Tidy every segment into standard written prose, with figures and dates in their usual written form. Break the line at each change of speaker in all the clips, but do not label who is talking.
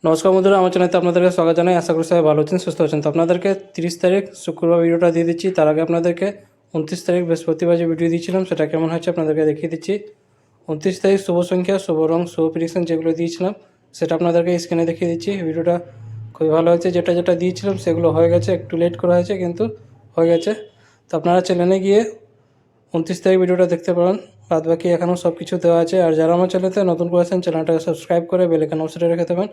নমস্কার বন্ধুরা, আমার চ্যানেলে আপনাদেরকে স্বাগত জানাই। আশা করি সবাই ভালো আছেন, সুস্থ আছেন। তো আপনাদেরকে 30 তারিখ শুক্রবার ভিডিওটা দিয়ে দিচ্ছি। তার আগে আপনাদেরকে 29 তারিখ বৃহস্পতিবার যে ভিডিও দিয়েছিলাম সেটা কেমন হয়েছে আপনাদেরকে দেখিয়ে দিচ্ছি। 29 তারিখ শুভ সংখ্যা, শুভ রং, শুভ প্রেডিকশন যেগুলো দিয়েছিলাম সেটা আপনাদেরকে স্ক্রিনে দেখিয়ে দিচ্ছি। ভিডিওটা খুবই ভালো হয়েছে। যেটা যেটা দিয়েছিলাম সেগুলো হয়ে গেছে, একটু লেট করা হয়েছে কিন্তু হয়ে গেছে। তো আপনারা চ্যানেলে গিয়ে 29 তারিখ ভিডিওটা দেখতে পারেন। বাদ বাকি এখনও সব কিছু দেওয়া আছে। আর যারা আমার চ্যানেলে নতুন করে আছেন চ্যানেলটাকে সাবস্ক্রাইব করে বেল আইকন অবশ্যই রেখে দেবেন,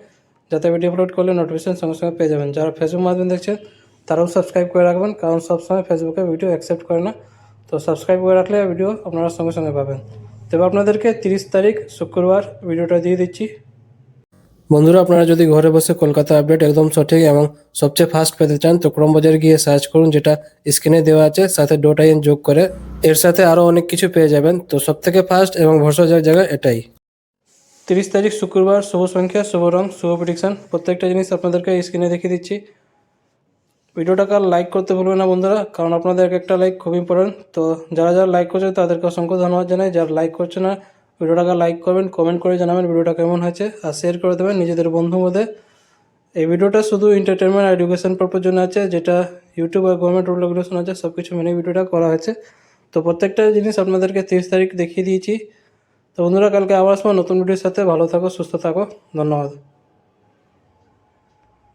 যাতে ভিডিও আপলোড করলে নোটিফিকেশন সঙ্গে সঙ্গে পেয়ে যাবেন। যারা ফেসবুক মাধ্যমে দেখছেন তারাও সাবস্ক্রাইব করে রাখবেন, কারণ সবসময় ফেসবুকে ভিডিও অ্যাকসেপ্ট করে না। তো সাবস্ক্রাইব করে রাখলে ভিডিও আপনারা সঙ্গে সঙ্গে পাবেন। তবে আপনাদেরকে 30 তারিখ শুক্রবার ভিডিওটা দিয়ে দিচ্ছি। বন্ধুরা, আপনারা যদি ঘরে বসে কলকাতা আপডেট একদম সঠিক এবং সবচেয়ে ফাস্ট পেতে চান তো ক্রমবাজার গিয়ে সার্চ করুন, যেটা স্ক্রিনে দেওয়া আছে, সাথে .in যোগ করে এর সাথে আরও অনেক কিছু পেয়ে যাবেন। তো সবথেকে ফাস্ট এবং ভরসাযোগ্য জায়গা এটাই। 30 তারিখ শুক্রবার, শুভ সংখ্যা, শুভ রং, শুভ প্রেডিকশন প্রত্যেকটা জিনিস আপনাদেরকে স্ক্রিনে দেখিয়ে দিচ্ছি। ভিডিওটাকে লাইক করতে ভুলবেন না বন্ধুরা, কারণ আপনাদের একটা লাইক খুব ইম্পর্টেন্ট। তো যারা যারা লাইক করছে তাদেরকে অসংখ্য ধন্যবাদ জানাই। যারা লাইক করছে না ভিডিওটাকে লাইক করবেন, কমেন্ট করে জানাবেন ভিডিওটা কেমন হয়েছে, আর শেয়ার করে দেবেন নিজেদের বন্ধুর মধ্যে। এই ভিডিওটা শুধু এন্টারটেনমেন্ট আর এডুকেশন পারপাস জন্য আছে, যেটা ইউটিউব আর গভর্নমেন্ট রুল রেগুলেশন আছে সব কিছু মেনে ভিডিওটা করা হয়েছে। তো প্রত্যেকটা জিনিস আপনাদেরকে 30 তারিখ দেখিয়ে দিয়েছি। তো বন্ধুরা, কালকে আবার আসবো নতুন ভিডিওর সাথে। ভালো থাকো, সুস্থ থাকো, ধন্যবাদ।